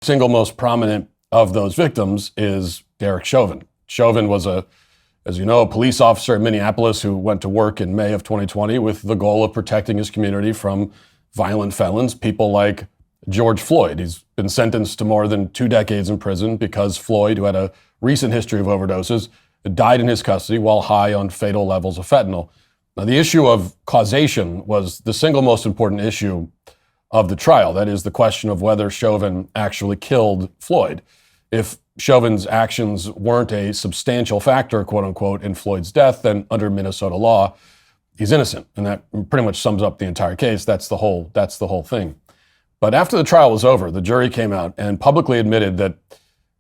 Single most prominent of those victims is Derek Chauvin. Chauvin was as you know, a police officer in Minneapolis who went to work in May of 2020 with the goal of protecting his community from violent felons, people like George Floyd. He's been sentenced to more than 2 decades in prison because Floyd, who had a recent history of overdoses, died in his custody while high on fatal levels of fentanyl. Now, the issue of causation was the single most important issue of the trial. That is the question of whether Chauvin actually killed Floyd. If Chauvin's actions weren't a substantial factor, quote unquote, in Floyd's death, then under Minnesota law, he's innocent. And that pretty much sums up the entire case. That's the whole thing. But after the trial was over, the jury came out and publicly admitted that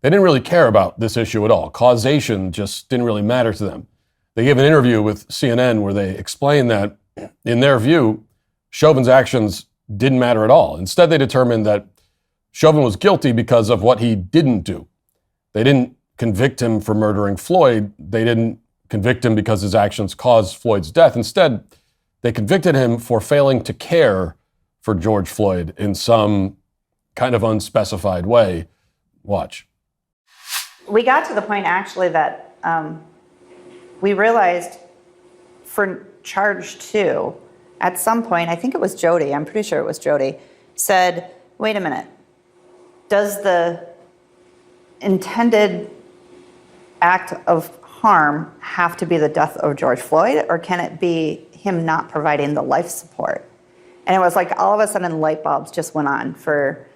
they didn't really care about this issue at all. Causation just didn't really matter to them. They gave an interview with CNN where they explained that, in their view, Chauvin's actions didn't matter at all. Instead, they determined that Chauvin was guilty because of what he didn't do. They didn't convict him for murdering Floyd. They didn't convict him because his actions caused Floyd's death. Instead, they convicted him for failing to care for George Floyd in some kind of unspecified way. Watch. We got to the point, actually, that we realized for charge 2, at some point, I think it was Jody, I'm pretty sure it was Jody, said, wait a minute, does the intended act of harm have to be the death of George Floyd, or can it be him not providing the life support? And it was like all of a sudden light bulbs just went on for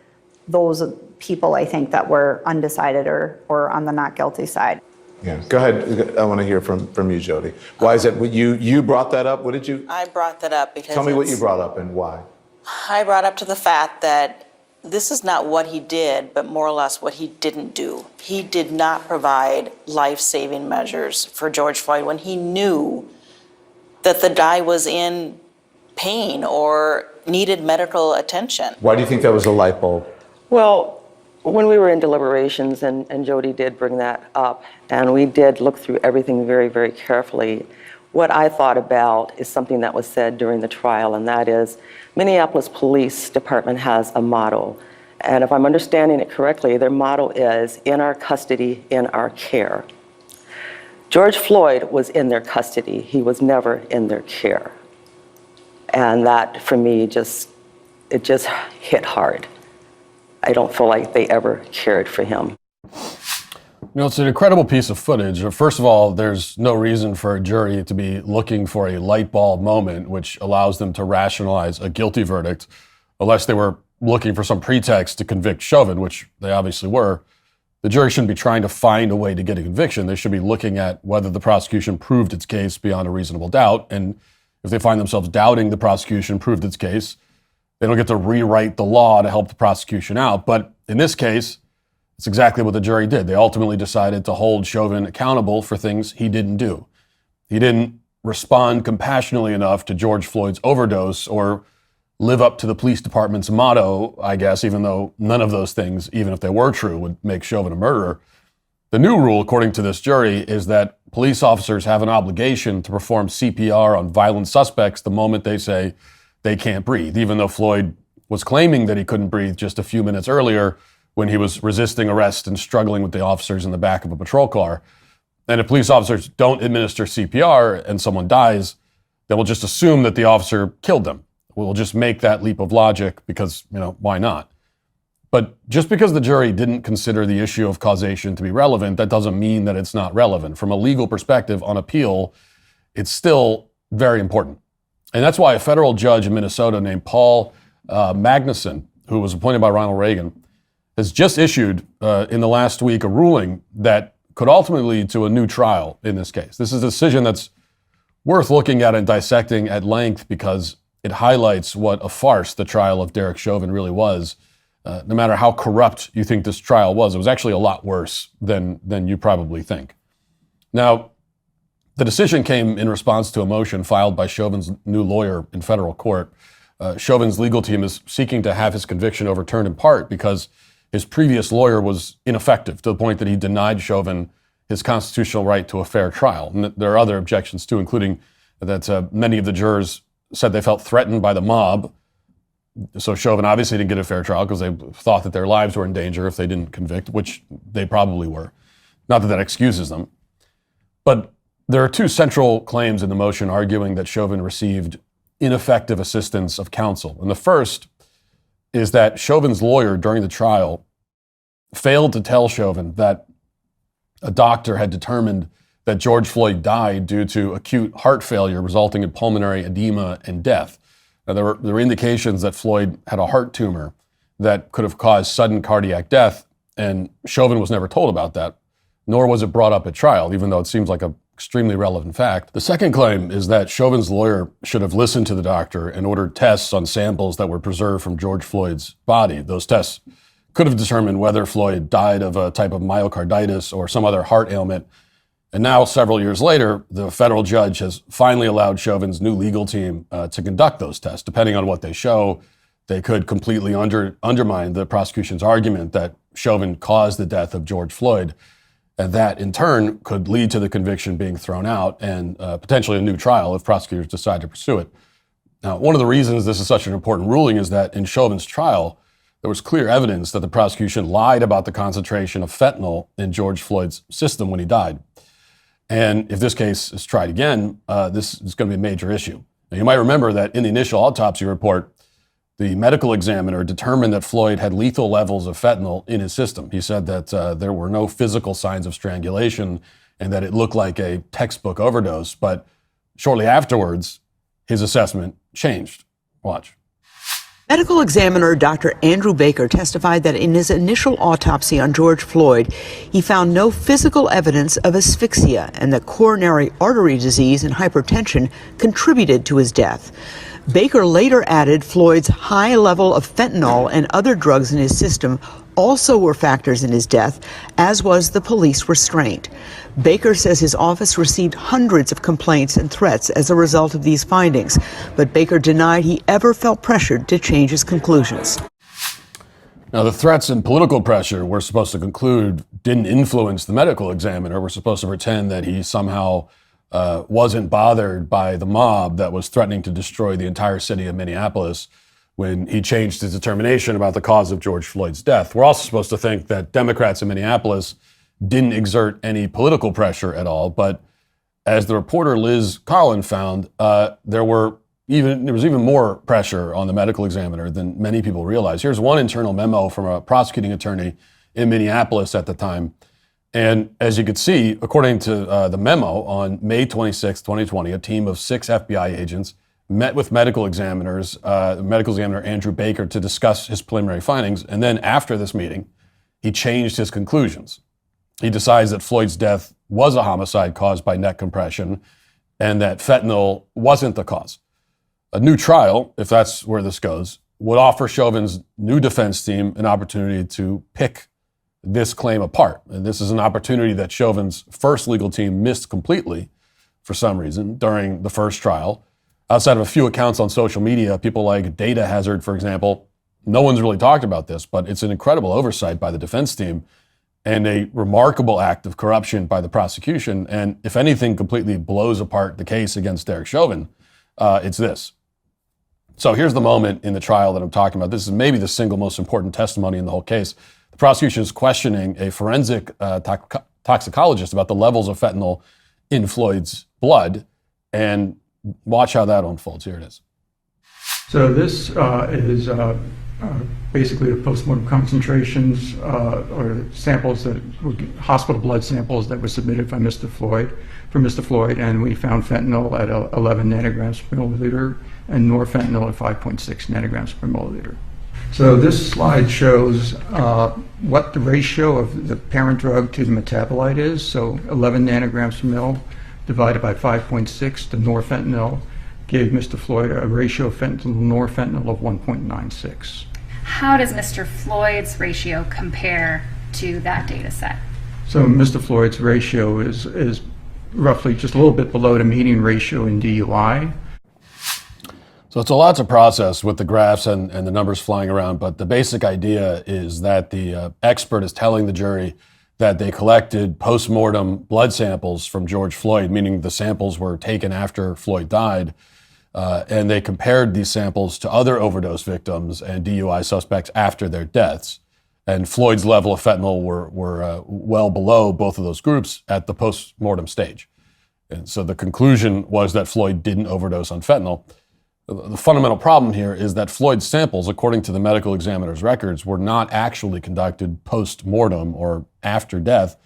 those people, I think, that were undecided or on the not guilty side. Yeah, go ahead. I want to hear from you, Jody. Why is it you brought that up? What did you? I brought that up because Tell me what you brought up and why. I brought up to the fact that this is not what he did, but more or less what he didn't do. He did not provide life-saving measures for George Floyd when he knew that the guy was in pain or needed medical attention. Why do you think that was a light bulb? Well, when we were in deliberations, and Jody did bring that up, and we did look through everything very, very carefully, what I thought about is something that was said during the trial, and that is Minneapolis Police Department has a motto. And if I'm understanding it correctly, their motto is, in our custody, in our care. George Floyd was in their custody. He was never in their care. And that, for me, it just hit hard. I don't feel like they ever cared for him. You know, it's an incredible piece of footage. First of all, there's no reason for a jury to be looking for a light bulb moment which allows them to rationalize a guilty verdict, unless they were looking for some pretext to convict Chauvin, which they obviously were. The jury shouldn't be trying to find a way to get a conviction. They should be looking at whether the prosecution proved its case beyond a reasonable doubt. And if they find themselves doubting the prosecution proved its case, they don't get to rewrite the law to help the prosecution out. But in this case, it's exactly what the jury did. They ultimately decided to hold Chauvin accountable for things he didn't do. He didn't respond compassionately enough to George Floyd's overdose or live up to the police department's motto, I guess, even though none of those things, even if they were true, would make Chauvin a murderer. The new rule, according to this jury, is that police officers have an obligation to perform CPR on violent suspects the moment they say they can't breathe, even though Floyd was claiming that he couldn't breathe just a few minutes earlier when he was resisting arrest and struggling with the officers in the back of a patrol car. And if police officers don't administer CPR and someone dies, they will just assume that the officer killed them. We'll just make that leap of logic because, why not? But just because the jury didn't consider the issue of causation to be relevant, that doesn't mean that it's not relevant. From a legal perspective on appeal, it's still very important. And that's why a federal judge in Minnesota named Paul Magnuson, who was appointed by Ronald Reagan, has just issued in the last week a ruling that could ultimately lead to a new trial in this case. This is a decision that's worth looking at and dissecting at length because it highlights what a farce the trial of Derek Chauvin really was. No matter how corrupt you think this trial was, it was actually a lot worse than you probably think. Now, the decision came in response to a motion filed by Chauvin's new lawyer in federal court. Chauvin's legal team is seeking to have his conviction overturned in part because his previous lawyer was ineffective to the point that he denied Chauvin his constitutional right to a fair trial. And there are other objections too, including that many of the jurors said they felt threatened by the mob, So Chauvin obviously didn't get a fair trial because they thought that their lives were in danger if they didn't convict, which they probably were. Not that that excuses them. But there are two central claims in the motion arguing that Chauvin received ineffective assistance of counsel. And the first is that Chauvin's lawyer during the trial failed to tell Chauvin that a doctor had determined that George Floyd died due to acute heart failure resulting in pulmonary edema and death. Now, there were indications that Floyd had a heart tumor that could have caused sudden cardiac death, and Chauvin was never told about that, nor was it brought up at trial, even though it seems like an extremely relevant fact. The second claim is that Chauvin's lawyer should have listened to the doctor and ordered tests on samples that were preserved from George Floyd's body. Those tests could have determined whether Floyd died of a type of myocarditis or some other heart ailment. And now, several years later, the federal judge has finally allowed Chauvin's new legal team to conduct those tests. Depending on what they show, they could completely undermine the prosecution's argument that Chauvin caused the death of George Floyd. And that, in turn, could lead to the conviction being thrown out and potentially a new trial if prosecutors decide to pursue it. Now, one of the reasons this is such an important ruling is that in Chauvin's trial, there was clear evidence that the prosecution lied about the concentration of fentanyl in George Floyd's system when he died. And if this case is tried again, this is going to be a major issue. Now, you might remember that in the initial autopsy report, the medical examiner determined that Floyd had lethal levels of fentanyl in his system. He said that there were no physical signs of strangulation and that it looked like a textbook overdose. But shortly afterwards, his assessment changed. Watch. Medical examiner Dr. Andrew Baker testified that in his initial autopsy on George Floyd, he found no physical evidence of asphyxia and that coronary artery disease and hypertension contributed to his death. Baker later added Floyd's high level of fentanyl and other drugs in his system also were factors in his death, as was the police restraint. Baker says his office received hundreds of complaints and threats as a result of these findings, but Baker denied he ever felt pressured to change his conclusions. Now, the threats and political pressure we're supposed to conclude didn't influence the medical examiner. We're supposed to pretend that he somehow wasn't bothered by the mob that was threatening to destroy the entire city of Minneapolis when he changed his determination about the cause of George Floyd's death. We're also supposed to think that Democrats in Minneapolis didn't exert any political pressure at all. But as the reporter Liz Collin found, there was even more pressure on the medical examiner than many people realize. Here's one internal memo from a prosecuting attorney in Minneapolis at the time. And as you could see, according to the memo, on May 26, 2020, a team of 6 FBI agents met with medical examiners, medical examiner Andrew Baker, to discuss his preliminary findings. And then after this meeting, he changed his conclusions. He decides that Floyd's death was a homicide caused by neck compression and that fentanyl wasn't the cause. A new trial, if that's where this goes, would offer Chauvin's new defense team an opportunity to pick this claim apart. And this is an opportunity that Chauvin's first legal team missed completely for some reason during the first trial. Outside of a few accounts on social media, people like Data Hazard, for example, no one's really talked about this, but it's an incredible oversight by the defense team and a remarkable act of corruption by the prosecution. And if anything completely blows apart the case against Derek Chauvin, it's this. So here's the moment in the trial that I'm talking about. This is maybe the single most important testimony in the whole case. The prosecution is questioning a forensic toxicologist about the levels of fentanyl in Floyd's blood, and watch how that unfolds. Here it is. So this is basically the postmortem concentrations or samples that were hospital blood samples that were submitted by Mr. Floyd, and we found fentanyl at 11 nanograms per milliliter and norfentanyl at 5.6 nanograms per milliliter. So this slide shows what the ratio of the parent drug to the metabolite is. So 11 nanograms per mil divided by 5.6, the norfentanyl gave Mr. Floyd a ratio of fentanyl to norfentanyl of 1.96. How does Mr. Floyd's ratio compare to that data set? So Mr. Floyd's ratio is roughly just a little bit below the median ratio in DUI. So it's a lot to process with the graphs and the numbers flying around, but the basic idea is that the expert is telling the jury that they collected post-mortem blood samples from George Floyd, meaning the samples were taken after Floyd died, and they compared these samples to other overdose victims and DUI suspects after their deaths. And Floyd's level of fentanyl were well below both of those groups at the post-mortem stage. And so the conclusion was that Floyd didn't overdose on fentanyl. The fundamental problem here is that Floyd's samples, according to the medical examiner's records, were not actually conducted post-mortem or after death.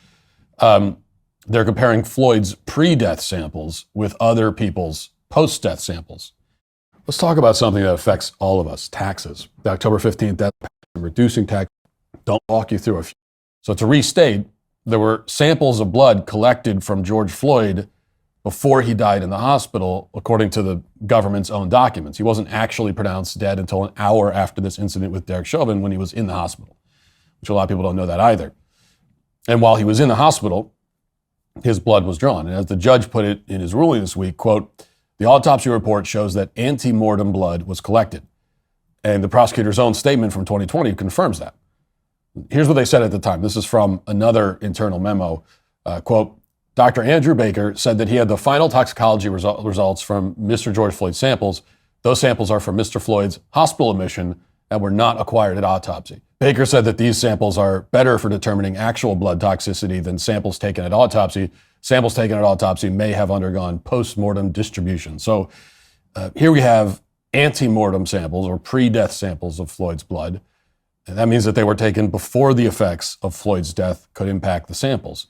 They're comparing Floyd's pre-death samples with other people's post-death samples. Let's talk about something that affects all of us, taxes. The October 15th death penalty, reducing tax. Don't walk you through a few. So to restate, there were samples of blood collected from George Floyd before he died in the hospital, according to the government's own documents. He wasn't actually pronounced dead until an hour after this incident with Derek Chauvin when he was in the hospital, which a lot of people don't know that either. And while he was in the hospital, his blood was drawn. And as the judge put it in his ruling this week, quote, the autopsy report shows that ante-mortem blood was collected. And the prosecutor's own statement from 2020 confirms that. Here's what they said at the time. This is from another internal memo. Quote, Dr. Andrew Baker said that he had the final toxicology results from Mr. George Floyd's samples. Those samples are from Mr. Floyd's hospital admission and were not acquired at autopsy. Baker said that these samples are better for determining actual blood toxicity than samples taken at autopsy. Samples taken at autopsy may have undergone post-mortem distribution. So here we have ante-mortem samples or pre-death samples of Floyd's blood. And that means that they were taken before the effects of Floyd's death could impact the samples.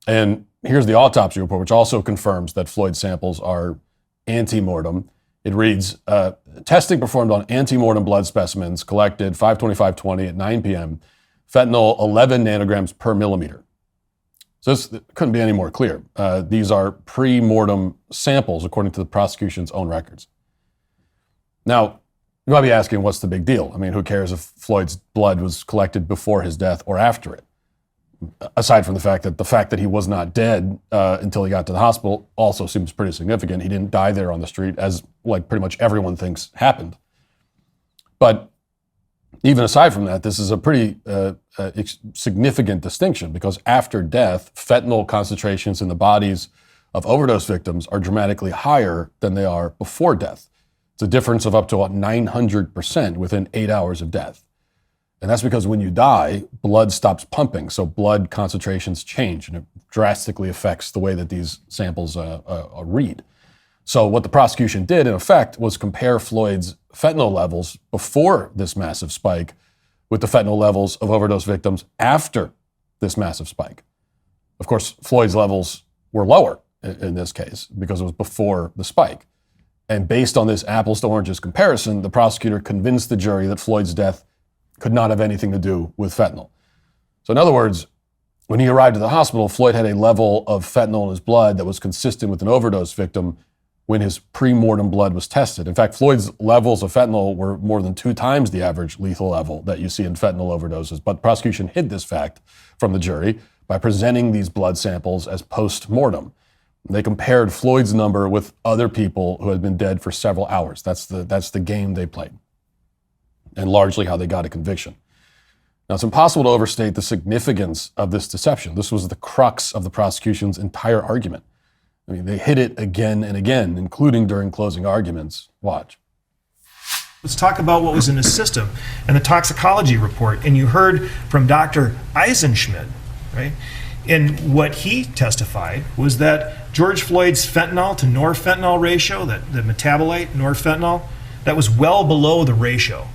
And here's the autopsy report, which also confirms that Floyd's samples are ante-mortem. It reads, testing performed on ante-mortem blood specimens collected 5/25/20 at 9 p.m., fentanyl 11 nanograms per millimeter. So this couldn't be any more clear. These are pre-mortem samples, according to the prosecution's own records. Now, you might be asking, what's the big deal? I mean, who cares if Floyd's blood was collected before his death or after it? Aside from the fact that he was not dead until he got to the hospital also seems pretty significant. He didn't die there on the street, as like pretty much everyone thinks happened. But even aside from that, this is a pretty significant distinction, because after death, fentanyl concentrations in the bodies of overdose victims are dramatically higher than they are before death. It's a difference of up to 900% within 8 hours of death. And that's because when you die, blood stops pumping, so blood concentrations change, and it drastically affects the way that these samples read. So what the prosecution did, in effect, was compare Floyd's fentanyl levels before this massive spike with the fentanyl levels of overdose victims after this massive spike. Of course, Floyd's levels were lower in this case because it was before the spike. And based on this apples to oranges comparison, the prosecutor convinced the jury that Floyd's death could not have anything to do with fentanyl. So in other words, when he arrived at the hospital, Floyd had a level of fentanyl in his blood that was consistent with an overdose victim when his pre-mortem blood was tested. In fact, Floyd's levels of fentanyl were more than 2 times the average lethal level that you see in fentanyl overdoses. But the prosecution hid this fact from the jury by presenting these blood samples as post-mortem. They compared Floyd's number with other people who had been dead for several hours. That's the game they played, and largely how they got a conviction. Now, it's impossible to overstate the significance of this deception. This was the crux of the prosecution's entire argument. I mean, they hit it again and again, including during closing arguments. Watch. Let's talk about what was in the system and the toxicology report. And you heard from Dr. Eisenschmidt, right? And what he testified was that George Floyd's fentanyl to norfentanyl ratio, the metabolite norfentanyl, that was well below the ratio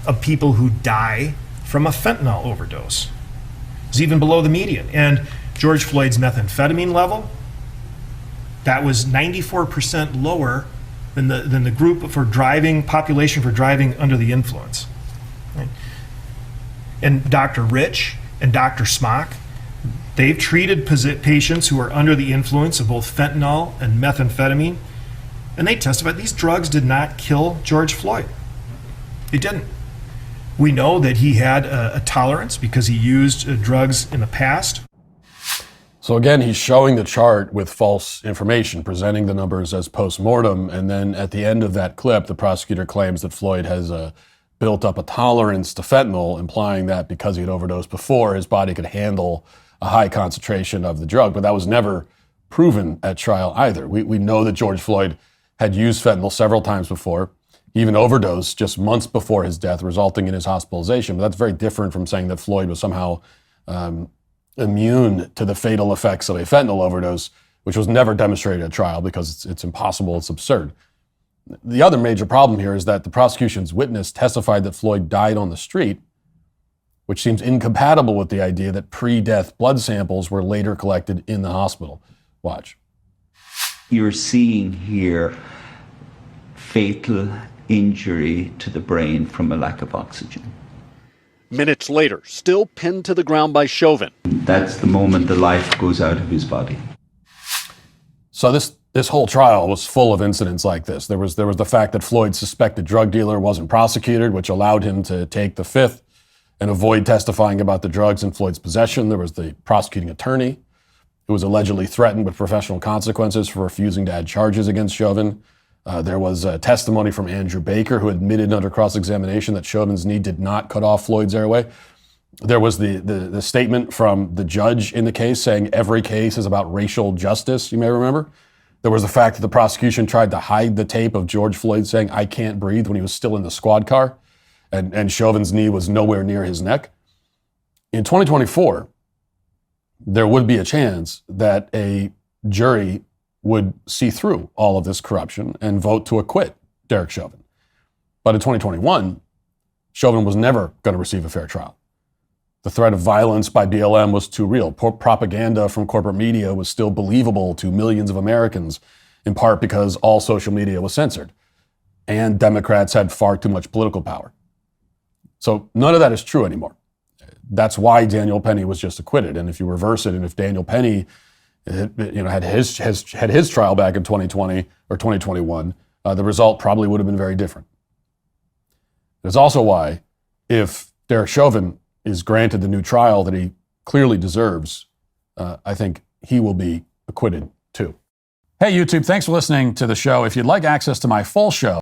of people who die from a fentanyl overdose. It was even below the median. And George Floyd's methamphetamine level, that was 94% lower than the group for driving, population for driving under the influence. Right? And Dr. Rich and Dr. Smock, they've treated patients who are under the influence of both fentanyl and methamphetamine, and they testified these drugs did not kill George Floyd. It didn't. We know that he had a tolerance because he used drugs in the past. So again, he's showing the chart with false information, presenting the numbers as post-mortem, and then at the end of that clip, the prosecutor claims that Floyd has built up a tolerance to fentanyl, implying that because he had overdosed before, his body could handle a high concentration of the drug. But that was never proven at trial either. We know that George Floyd had used fentanyl several times before. He even overdosed just months before his death, resulting in his hospitalization. But that's very different from saying that Floyd was somehow immune to the fatal effects of a fentanyl overdose, which was never demonstrated at trial because it's impossible, it's absurd. The other major problem here is that the prosecution's witness testified that Floyd died on the street, which seems incompatible with the idea that pre-death blood samples were later collected in the hospital. Watch. You're seeing here fatal injury to the brain from a lack of oxygen. Minutes later, still pinned to the ground by Chauvin. That's the moment the life goes out of his body. So this whole trial was full of incidents like this. There was the fact that Floyd's suspected drug dealer wasn't prosecuted, which allowed him to take the fifth and avoid testifying about the drugs in Floyd's possession. There was the prosecuting attorney who was allegedly threatened with professional consequences for refusing to add charges against Chauvin. There was testimony from Andrew Baker, who admitted under cross-examination that Chauvin's knee did not cut off Floyd's airway. There was the statement from the judge in the case saying every case is about racial justice, you may remember. There was the fact that the prosecution tried to hide the tape of George Floyd saying, "I can't breathe," when he was still in the squad car, and Chauvin's knee was nowhere near his neck. In 2024, there would be a chance that a jury would see through all of this corruption and vote to acquit Derek Chauvin. But in 2021, Chauvin was never going to receive a fair trial. The threat of violence by BLM was too real. Propaganda from corporate media was still believable to millions of Americans, in part because all social media was censored. And Democrats had far too much political power. So none of that is true anymore. That's why Daniel Penny was just acquitted. And if you reverse it, and if Daniel Penny had his trial back in 2020 or 2021, the result probably would have been very different. It's also why, if Derek Chauvin is granted the new trial that he clearly deserves, I think he will be acquitted too. Hey, YouTube, thanks for listening to the show. If you'd like access to my full show,